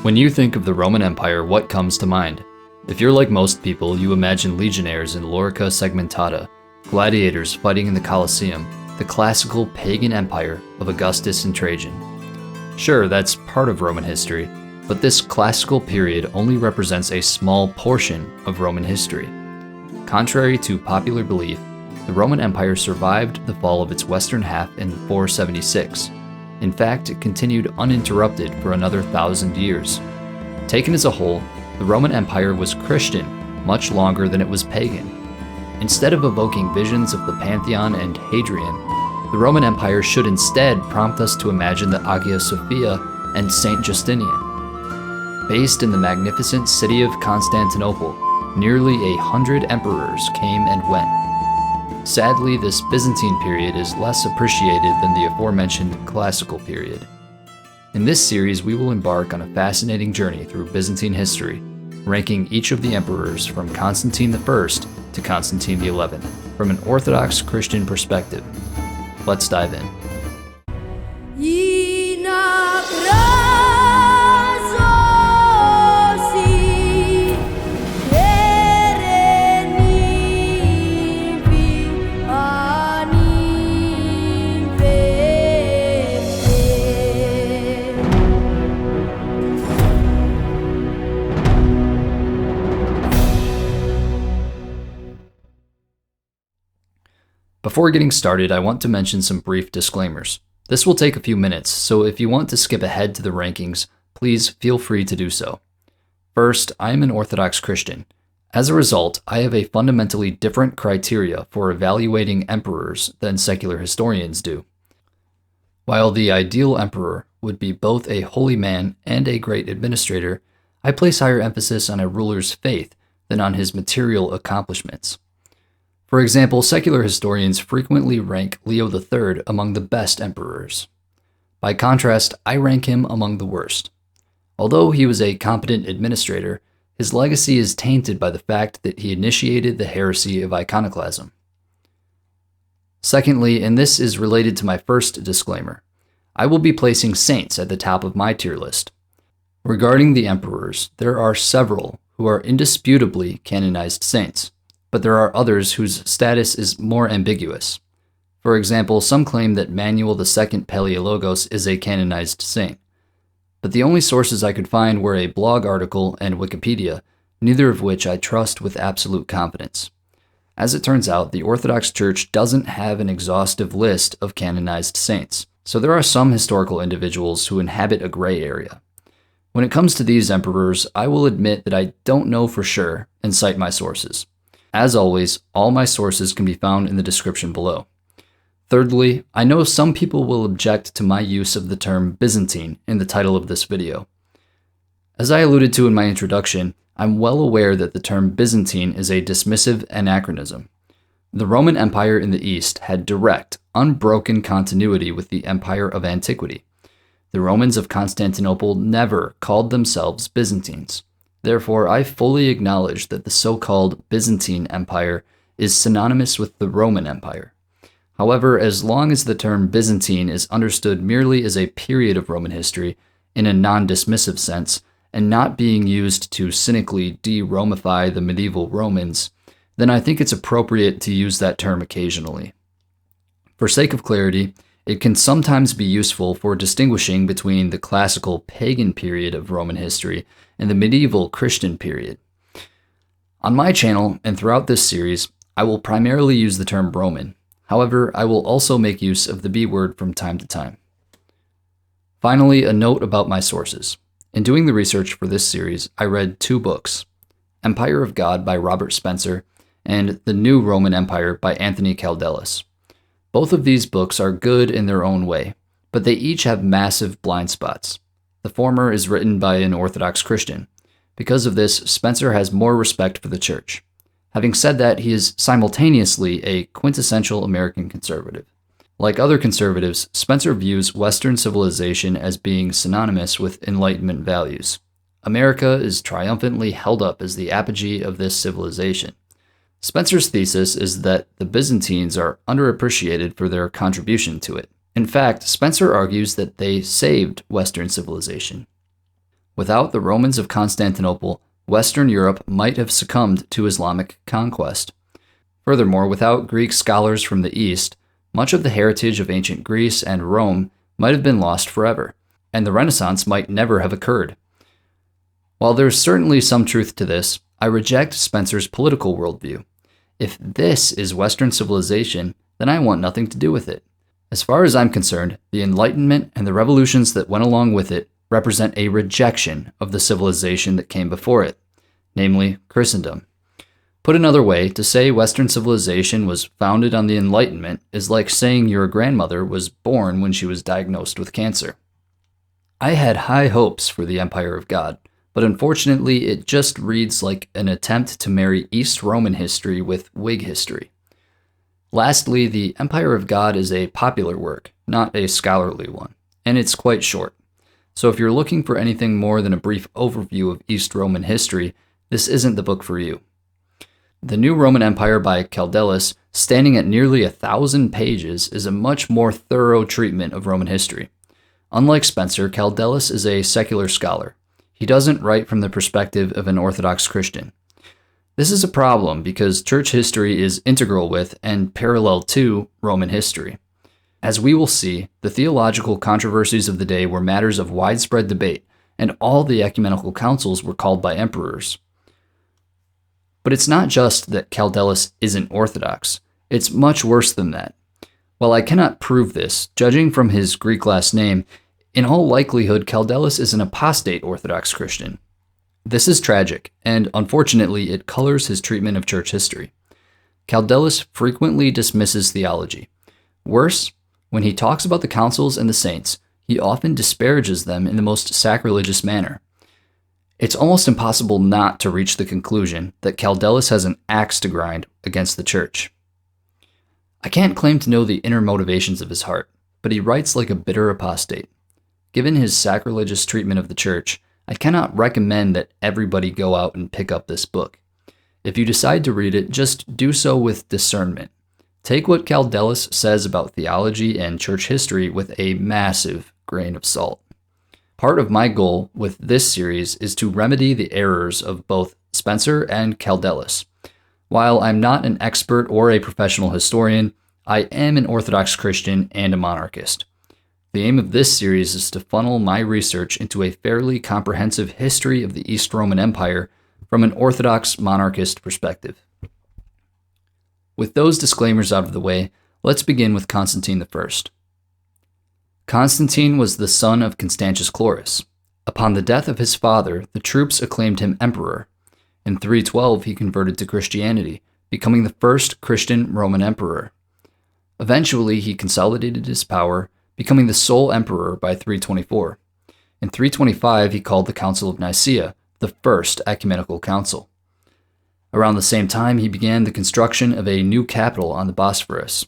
When you think of the Roman Empire, what comes to mind? If you're like most people, you imagine legionnaires in Lorica Segmentata, gladiators fighting in the Colosseum, the classical pagan empire of Augustus and Trajan. Sure, that's part of Roman history, but this classical period only represents a small portion of Roman history. Contrary to popular belief, the Roman Empire survived the fall of its western half in 476. In fact, it continued uninterrupted for another 1,000 years. Taken as a whole, the Roman Empire was Christian much longer than it was pagan. Instead of evoking visions of the Pantheon and Hadrian, the Roman Empire should instead prompt us to imagine the Hagia Sophia and St. Justinian. Based in the magnificent city of Constantinople, nearly 100 emperors came and went. Sadly, this Byzantine period is less appreciated than the aforementioned classical period. In this series, we will embark on a fascinating journey through Byzantine history, ranking each of the emperors from Constantine I to Constantine XI from an Orthodox Christian perspective. Let's dive in. Before getting started, I want to mention some brief disclaimers. This will take a few minutes, so if you want to skip ahead to the rankings, please feel free to do so. First, I am an Orthodox Christian. As a result, I have a fundamentally different criteria for evaluating emperors than secular historians do. While the ideal emperor would be both a holy man and a great administrator, I place higher emphasis on a ruler's faith than on his material accomplishments. For example, secular historians frequently rank Leo III among the best emperors. By contrast, I rank him among the worst. Although he was a competent administrator, his legacy is tainted by the fact that he initiated the heresy of iconoclasm. Secondly, and this is related to my first disclaimer, I will be placing saints at the top of my tier list. Regarding the emperors, there are several who are indisputably canonized saints, but there are others whose status is more ambiguous. For example, some claim that Manuel II Palaiologos is a canonized saint, but the only sources I could find were a blog article and Wikipedia, neither of which I trust with absolute confidence. As it turns out, the Orthodox Church doesn't have an exhaustive list of canonized saints, so there are some historical individuals who inhabit a gray area. When it comes to these emperors, I will admit that I don't know for sure and cite my sources. As always, all my sources can be found in the description below. Thirdly, I know some people will object to my use of the term Byzantine in the title of this video. As I alluded to in my introduction, I'm well aware that the term Byzantine is a dismissive anachronism. The Roman Empire in the East had direct, unbroken continuity with the Empire of Antiquity. The Romans of Constantinople never called themselves Byzantines. Therefore, I fully acknowledge that the so-called Byzantine Empire is synonymous with the Roman Empire. However, as long as the term Byzantine is understood merely as a period of Roman history in a non-dismissive sense, and not being used to cynically de-Romify the medieval Romans, then I think it's appropriate to use that term occasionally. For sake of clarity, it can sometimes be useful for distinguishing between the classical pagan period of Roman history and the medieval Christian period. On my channel and throughout this series, I will primarily use the term Roman. However, I will also make use of the B word from time to time. Finally, a note about my sources. In doing the research for this series, I read two books, Empire of God by Robert Spencer and The New Roman Empire by Anthony Caldelis. Both of these books are good in their own way, but they each have massive blind spots. The former is written by an Orthodox Christian. Because of this, Spencer has more respect for the Church. Having said that, he is simultaneously a quintessential American conservative. Like other conservatives, Spencer views Western civilization as being synonymous with Enlightenment values. America is triumphantly held up as the apogee of this civilization. Spencer's thesis is that the Byzantines are underappreciated for their contribution to it. In fact, Spencer argues that they saved Western civilization. Without the Romans of Constantinople, Western Europe might have succumbed to Islamic conquest. Furthermore, without Greek scholars from the East, much of the heritage of ancient Greece and Rome might have been lost forever, and the Renaissance might never have occurred. While there's certainly some truth to this, I reject Spencer's political worldview. If this is Western civilization, then I want nothing to do with it. As far as I'm concerned, the Enlightenment and the revolutions that went along with it represent a rejection of the civilization that came before it, namely Christendom. Put another way, to say Western civilization was founded on the Enlightenment is like saying your grandmother was born when she was diagnosed with cancer. I had high hopes for the Empire of God, but unfortunately it just reads like an attempt to marry East Roman history with Whig history. Lastly, the Empire of God is a popular work, not a scholarly one, and it's quite short. So if you're looking for anything more than a brief overview of East Roman history, this isn't the book for you. The New Roman Empire by Caldelus, standing at nearly 1,000 pages, is a much more thorough treatment of Roman history. Unlike Spencer, Caldelus is a secular scholar. He doesn't write from the perspective of an Orthodox Christian. This is a problem because church history is integral with and parallel to Roman history. As we will see, the theological controversies of the day were matters of widespread debate, and all the ecumenical councils were called by emperors. But it's not just that Caldelus isn't Orthodox. It's much worse than that. While I cannot prove this, judging from his Greek last name, in all likelihood Caldelus is an apostate Orthodox Christian. This is tragic, and unfortunately it colors his treatment of church history. Caldelus frequently dismisses theology. Worse, when he talks about the councils and the saints, he often disparages them in the most sacrilegious manner. It's almost impossible not to reach the conclusion that Caldelus has an axe to grind against the church. I can't claim to know the inner motivations of his heart, but he writes like a bitter apostate. Given his sacrilegious treatment of the church, I cannot recommend that everybody go out and pick up this book. If you decide to read it, just do so with discernment. Take what Caldelus says about theology and church history with a massive grain of salt. Part of my goal with this series is to remedy the errors of both Spencer and Caldelus. While I'm not an expert or a professional historian, I am an Orthodox Christian and a monarchist. The aim of this series is to funnel my research into a fairly comprehensive history of the East Roman Empire from an Orthodox monarchist perspective. With those disclaimers out of the way, let's begin with Constantine I. Constantine was the son of Constantius Chlorus. Upon the death of his father, the troops acclaimed him emperor. In 312, he converted to Christianity, becoming the first Christian Roman emperor. Eventually, he consolidated his power, becoming the sole emperor by 324. In 325, he called the Council of Nicaea, the first ecumenical council. Around the same time, he began the construction of a new capital on the Bosphorus.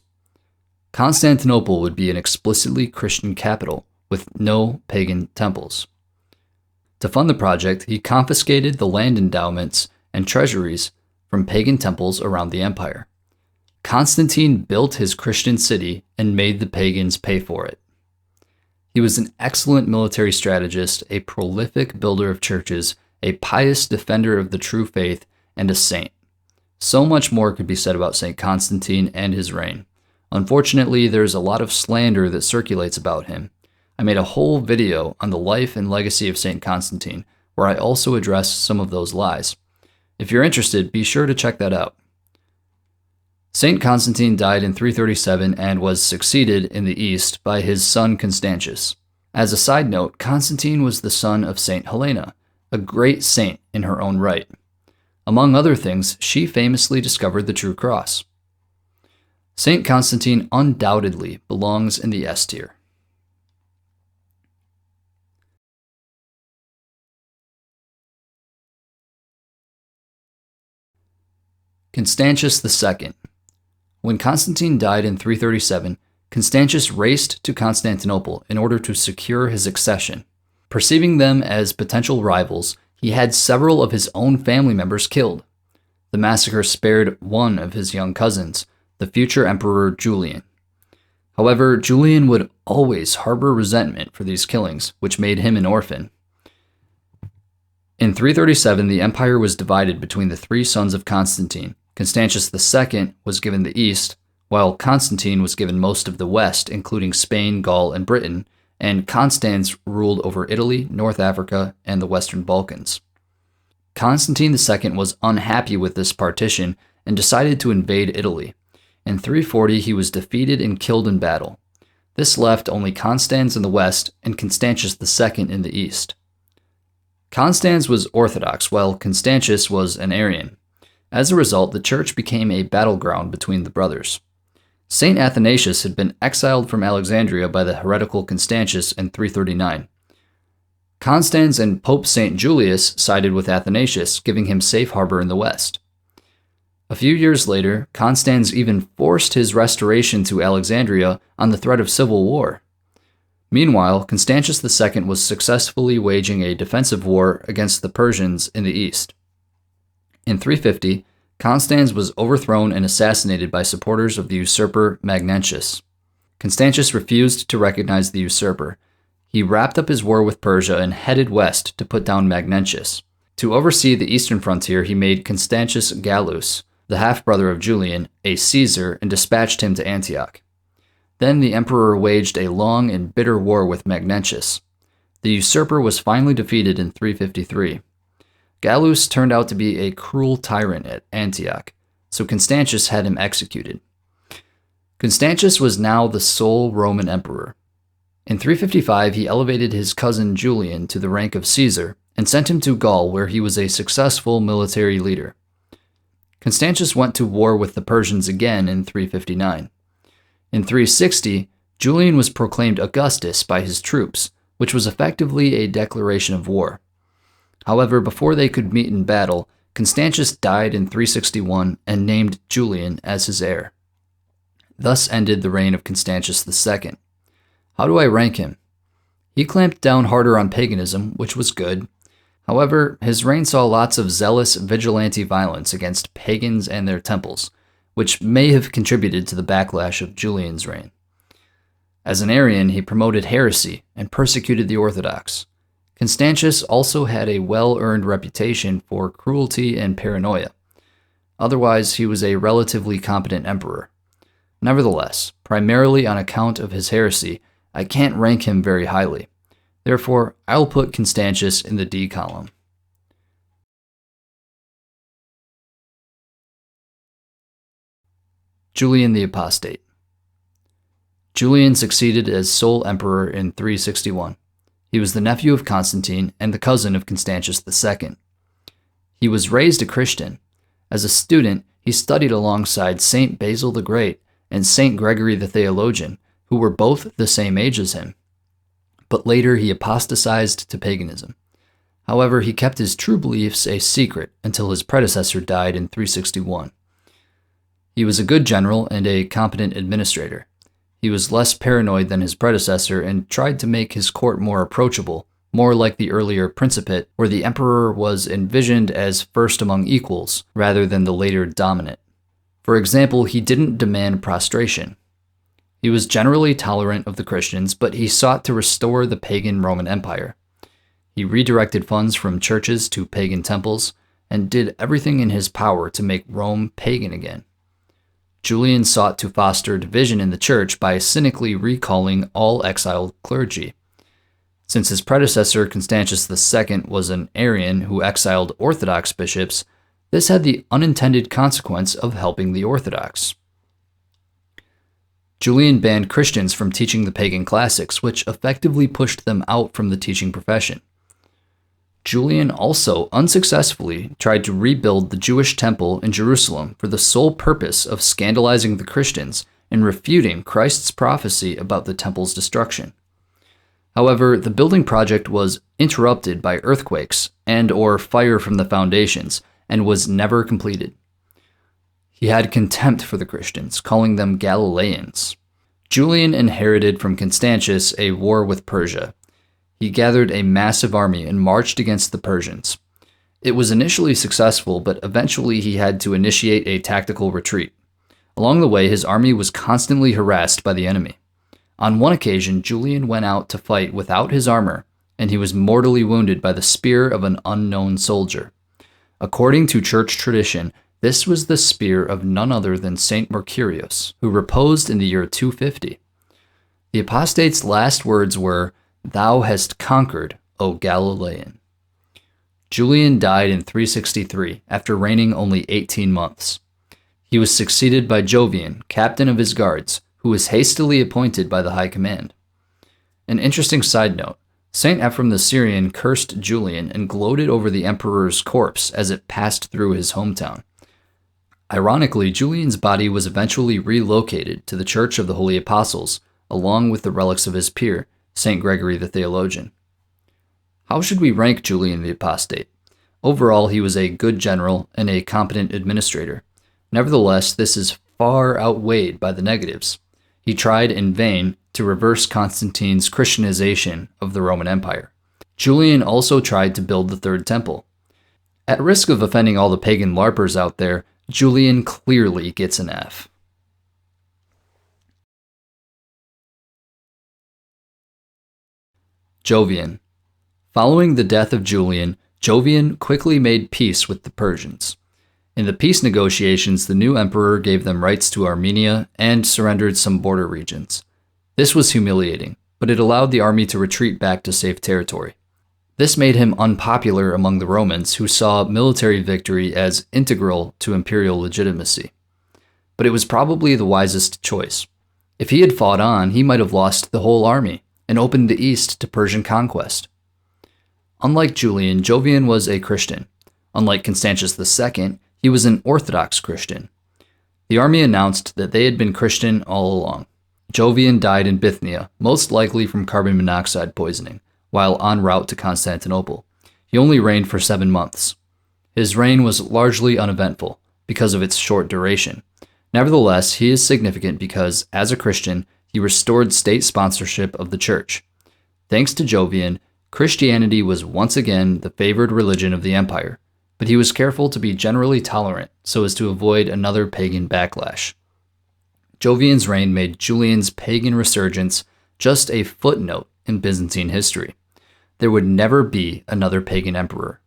Constantinople would be an explicitly Christian capital, with no pagan temples. To fund the project, he confiscated the land endowments and treasuries from pagan temples around the empire. Constantine built his Christian city and made the pagans pay for it. He was an excellent military strategist, a prolific builder of churches, a pious defender of the true faith, and a saint. So much more could be said about St. Constantine and his reign. Unfortunately, there's a lot of slander that circulates about him. I made a whole video on the life and legacy of St. Constantine, where I also address some of those lies. If you're interested, be sure to check that out. St. Constantine died in 337 and was succeeded in the East by his son Constantius. As a side note, Constantine was the son of St. Helena, a great saint in her own right. Among other things, she famously discovered the true cross. St. Constantine undoubtedly belongs in the S tier. Constantius II. When Constantine died in 337, Constantius raced to Constantinople in order to secure his accession. Perceiving them as potential rivals, he had several of his own family members killed. The massacre spared one of his young cousins, the future Emperor Julian. However, Julian would always harbor resentment for these killings, which made him an orphan. In 337, the empire was divided between the three sons of Constantine. Constantius II was given the east, while Constantine was given most of the west, including Spain, Gaul, and Britain, and Constans ruled over Italy, North Africa, and the Western Balkans. Constantine II was unhappy with this partition and decided to invade Italy. In 340, he was defeated and killed in battle. This left only Constans in the west and Constantius II in the east. Constans was Orthodox, while Constantius was an Arian. As a result, the church became a battleground between the brothers. St. Athanasius had been exiled from Alexandria by the heretical Constantius in 339. Constans and Pope St. Julius sided with Athanasius, giving him safe harbor in the west. A few years later, Constans even forced his restoration to Alexandria on the threat of civil war. Meanwhile, Constantius II was successfully waging a defensive war against the Persians in the east. In 350, Constans was overthrown and assassinated by supporters of the usurper Magnentius. Constantius refused to recognize the usurper. He wrapped up his war with Persia and headed west to put down Magnentius. To oversee the eastern frontier, he made Constantius Gallus, the half-brother of Julian, a Caesar, and dispatched him to Antioch. Then the emperor waged a long and bitter war with Magnentius. The usurper was finally defeated in 353. Gallus turned out to be a cruel tyrant at Antioch, so Constantius had him executed. Constantius was now the sole Roman emperor. In 355, he elevated his cousin Julian to the rank of Caesar and sent him to Gaul, where he was a successful military leader. Constantius went to war with the Persians again in 359. In 360, Julian was proclaimed Augustus by his troops, which was effectively a declaration of war. However, before they could meet in battle, Constantius died in 361 and named Julian as his heir. Thus ended the reign of Constantius II. How do I rank him? He clamped down harder on paganism, which was good. However, his reign saw lots of zealous vigilante violence against pagans and their temples, which may have contributed to the backlash of Julian's reign. As an Arian, he promoted heresy and persecuted the Orthodox. Constantius also had a well-earned reputation for cruelty and paranoia. Otherwise, he was a relatively competent emperor. Nevertheless, primarily on account of his heresy, I can't rank him very highly. Therefore, I'll put Constantius in the D column. Julian the Apostate. Julian succeeded as sole emperor in 361. He was the nephew of Constantine and the cousin of Constantius II. He was raised a Christian. As a student, he studied alongside Saint Basil the Great and Saint Gregory the Theologian, who were both the same age as him. But later he apostatized to paganism. However, he kept his true beliefs a secret until his predecessor died in 361. He was a good general and a competent administrator. He was less paranoid than his predecessor and tried to make his court more approachable, more like the earlier Principate, where the emperor was envisioned as first among equals rather than the later dominant. For example, he didn't demand prostration. He was generally tolerant of the Christians, but he sought to restore the pagan Roman Empire. He redirected funds from churches to pagan temples and did everything in his power to make Rome pagan again. Julian sought to foster division in the church by cynically recalling all exiled clergy. Since his predecessor Constantius II was an Arian who exiled Orthodox bishops, this had the unintended consequence of helping the Orthodox. Julian banned Christians from teaching the pagan classics, which effectively pushed them out from the teaching profession. Julian also unsuccessfully tried to rebuild the Jewish temple in Jerusalem for the sole purpose of scandalizing the Christians and refuting Christ's prophecy about the temple's destruction. However, the building project was interrupted by earthquakes and/or fire from the foundations and was never completed. He had contempt for the Christians, calling them Galileans. Julian inherited from Constantius a war with Persia. He gathered a massive army and marched against the Persians. It was initially successful, but eventually he had to initiate a tactical retreat. Along the way, his army was constantly harassed by the enemy. On one occasion, Julian went out to fight without his armor, and he was mortally wounded by the spear of an unknown soldier. According to church tradition, this was the spear of none other than St. Mercurius, who reposed in the year 250. The apostate's last words were, "Thou hast conquered, O Galilean." Julian died in 363 after reigning only 18 months. He was succeeded by Jovian, captain of his guards, who was hastily appointed by the high command. An interesting side note, St. Ephrem the Syrian cursed Julian and gloated over the emperor's corpse as it passed through his hometown. Ironically, Julian's body was eventually relocated to the Church of the Holy Apostles, along with the relics of his peer, St. Gregory the Theologian. How should we rank Julian the Apostate? Overall, he was a good general and a competent administrator. Nevertheless, this is far outweighed by the negatives. He tried in vain to reverse Constantine's Christianization of the Roman Empire. Julian also tried to build the Third Temple. At risk of offending all the pagan LARPers out there, Julian clearly gets an F. Jovian. Following the death of Julian, Jovian quickly made peace with the Persians. In the peace negotiations, the new emperor gave them rights to Armenia and surrendered some border regions. This was humiliating, but it allowed the army to retreat back to safe territory. This made him unpopular among the Romans, who saw military victory as integral to imperial legitimacy. But it was probably the wisest choice. If he had fought on, he might have lost the whole army and opened the east to Persian conquest. Unlike Julian, Jovian was a Christian. Unlike Constantius II, he was an Orthodox Christian. The army announced that they had been Christian all along. Jovian died in Bithynia, most likely from carbon monoxide poisoning, while en route to Constantinople. He only reigned for 7 months. His reign was largely uneventful because of its short duration. Nevertheless, he is significant because, as a Christian, he restored state sponsorship of the church. Thanks to Jovian, Christianity was once again the favored religion of the empire, but he was careful to be generally tolerant so as to avoid another pagan backlash. Jovian's reign made Julian's pagan resurgence just a footnote in Byzantine history. There would never be another pagan emperor.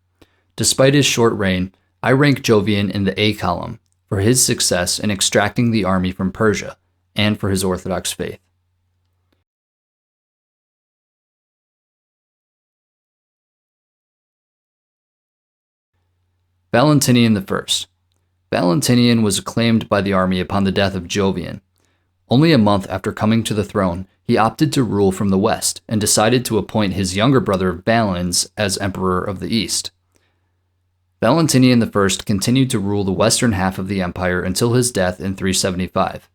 Despite his short reign, I rank Jovian in the A column for his success in extracting the army from Persia and for his Orthodox faith. Valentinian I. Valentinian was acclaimed by the army upon the death of Jovian. Only a month after coming to the throne, he opted to rule from the west and decided to appoint his younger brother Valens as emperor of the east. Valentinian I continued to rule the western half of the empire until his death in 375.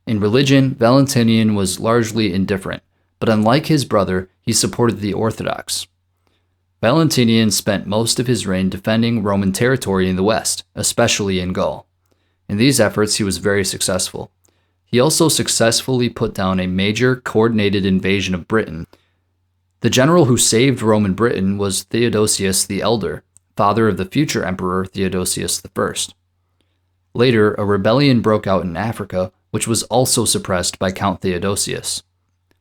In religion, Valentinian was largely indifferent, but unlike his brother, he supported the Orthodox. Valentinian spent most of his reign defending Roman territory in the west, especially in Gaul. In these efforts, he was very successful. He also successfully put down a major coordinated invasion of Britain. The general who saved Roman Britain was Theodosius the Elder, father of the future emperor Theodosius I. Later, a rebellion broke out in Africa, which was also suppressed by Count Theodosius.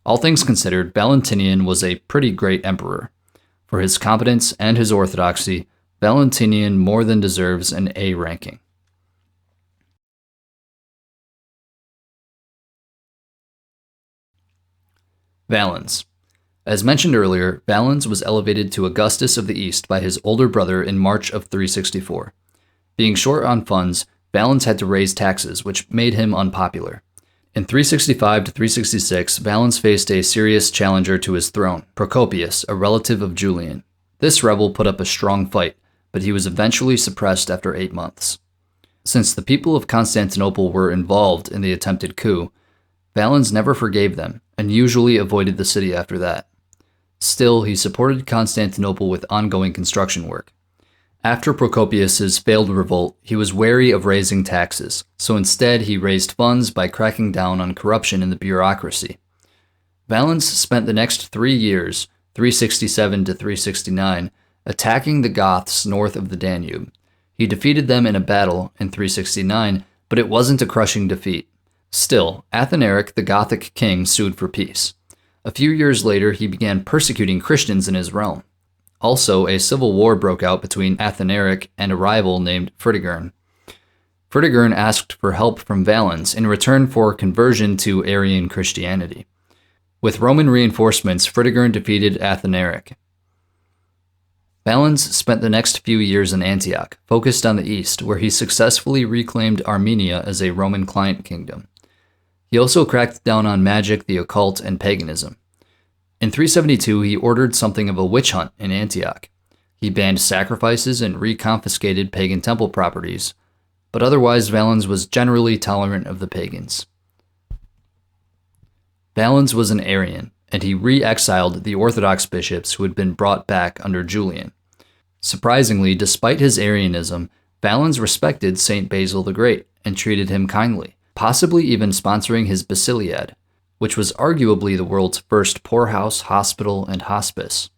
All things considered, Valentinian was a pretty great emperor. For his competence and his orthodoxy, Valentinian more than deserves an A ranking. Valens. As mentioned earlier, Valens was elevated to Augustus of the East by his older brother in March of 364. Being short on funds, Valens had to raise taxes, which made him unpopular. In 365 to 366, Valens faced a serious challenger to his throne, Procopius, a relative of Julian. This rebel put up a strong fight, but he was eventually suppressed after 8 months. Since the people of Constantinople were involved in the attempted coup, Valens never forgave them and usually avoided the city after that. Still, he supported Constantinople with ongoing construction work. After Procopius's failed revolt, he was wary of raising taxes, so instead he raised funds by cracking down on corruption in the bureaucracy. Valens spent the next 3 years, 367 to 369, attacking the Goths north of the Danube. He defeated them in a battle in 369, but it wasn't a crushing defeat. Still, Athanaric, the Gothic king, sued for peace. A few years later, he began persecuting Christians in his realm. Also, a civil war broke out between Athanaric and a rival named Fritigern. Fritigern asked for help from Valens in return for conversion to Arian Christianity. With Roman reinforcements, Fritigern defeated Athanaric. Valens spent the next few years in Antioch, focused on the east, where he successfully reclaimed Armenia as a Roman client kingdom. He also cracked down on magic, the occult, and paganism. In 372, he ordered something of a witch hunt in Antioch. He banned sacrifices and reconfiscated pagan temple properties, but otherwise Valens was generally tolerant of the pagans. Valens was an Arian, and he re-exiled the Orthodox bishops who had been brought back under Julian. Surprisingly, despite his Arianism, Valens respected St. Basil the Great and treated him kindly, possibly even sponsoring his basiliad, which was arguably the world's first poorhouse, hospital, and hospice.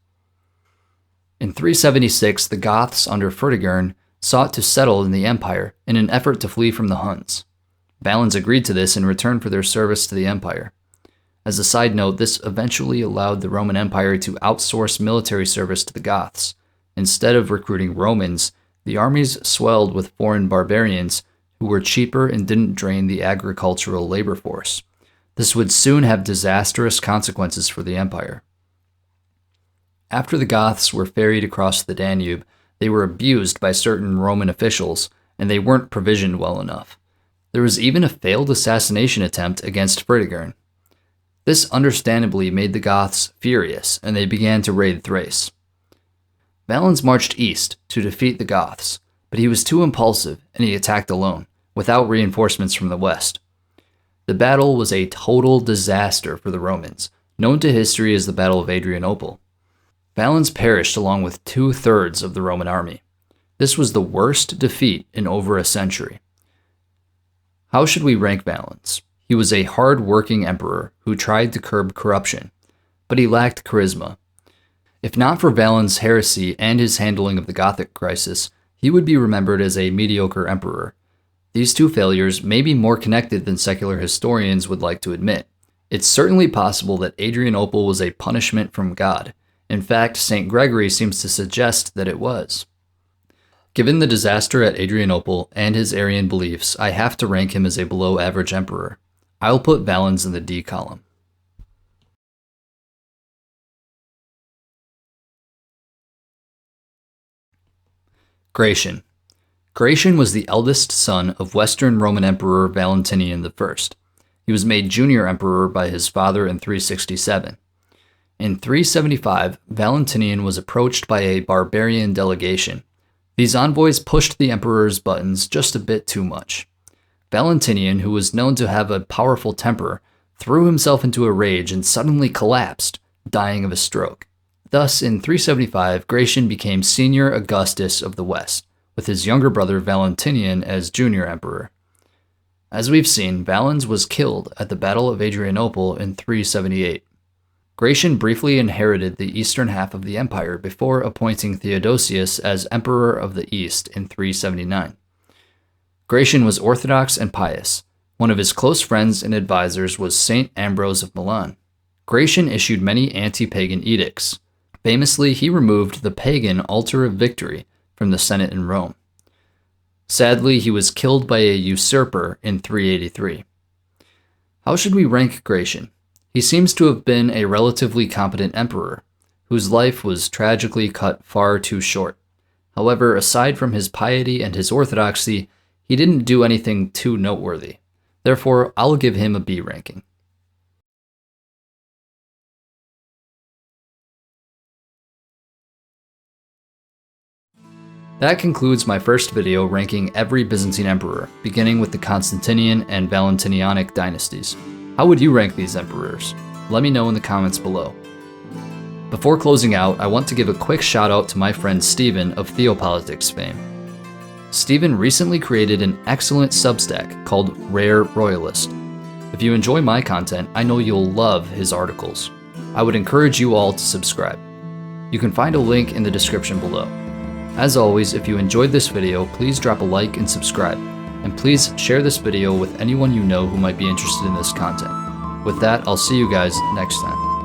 In 376, the Goths under Fritigern sought to settle in the empire in an effort to flee from the Huns. Valens agreed to this in return for their service to the empire. As a side note, this eventually allowed the Roman Empire to outsource military service to the Goths. Instead of recruiting Romans, the armies swelled with foreign barbarians who were cheaper and didn't drain the agricultural labor force. This would soon have disastrous consequences for the empire. After the Goths were ferried across the Danube, they were abused by certain Roman officials, and they weren't provisioned well enough. There was even a failed assassination attempt against Fritigern. This understandably made the Goths furious, and they began to raid Thrace. Valens marched east to defeat the Goths, but he was too impulsive, and he attacked alone, without reinforcements from the west. The battle was a total disaster for the Romans, known to history as the Battle of Hadrianople. Valens perished along with 2/3 of the Roman army. This was the worst defeat in over a century. How should we rank Valens? He was a hard-working emperor who tried to curb corruption, but he lacked charisma. If not for Valens' heresy and his handling of the Gothic crisis, he would be remembered as a mediocre emperor. These two failures may be more connected than secular historians would like to admit. It's certainly possible that Hadrianople was a punishment from God. In fact, St. Gregory seems to suggest that it was. Given the disaster at Hadrianople and his Arian beliefs, I have to rank him as a below-average emperor. I'll put Valens in the D column. Gratian. Gratian was the eldest son of Western Roman Emperor Valentinian I. He was made junior emperor by his father in 367. In 375, Valentinian was approached by a barbarian delegation. These envoys pushed the emperor's buttons just a bit too much. Valentinian, who was known to have a powerful temper, threw himself into a rage and suddenly collapsed, dying of a stroke. Thus, in 375, Gratian became senior Augustus of the West, with his younger brother Valentinian as junior emperor. As we've seen, Valens was killed at the Battle of Hadrianople in 378. Gratian briefly inherited the eastern half of the empire before appointing Theodosius as emperor of the East in 379. Gratian was orthodox and pious. One of his close friends and advisors was St. Ambrose of Milan. Gratian issued many anti-pagan edicts. Famously, he removed the pagan altar of victory from the Senate in Rome. Sadly, he was killed by a usurper in 383. How should we rank Gratian? He seems to have been a relatively competent emperor, whose life was tragically cut far too short. However, aside from his piety and his orthodoxy, he didn't do anything too noteworthy. Therefore, I'll give him a B ranking. That concludes my first video ranking every Byzantine emperor, beginning with the Constantinian and Valentinianic dynasties. How would you rank these emperors? Let me know in the comments below. Before closing out, I want to give a quick shout out to my friend Steven of Theopolitics fame. Steven recently created an excellent Substack called Rare Royalist. If you enjoy my content, I know you'll love his articles. I would encourage you all to subscribe. You can find a link in the description below. As always, if you enjoyed this video, please drop a like and subscribe. And please share this video with anyone you know who might be interested in this content. With that, I'll see you guys next time.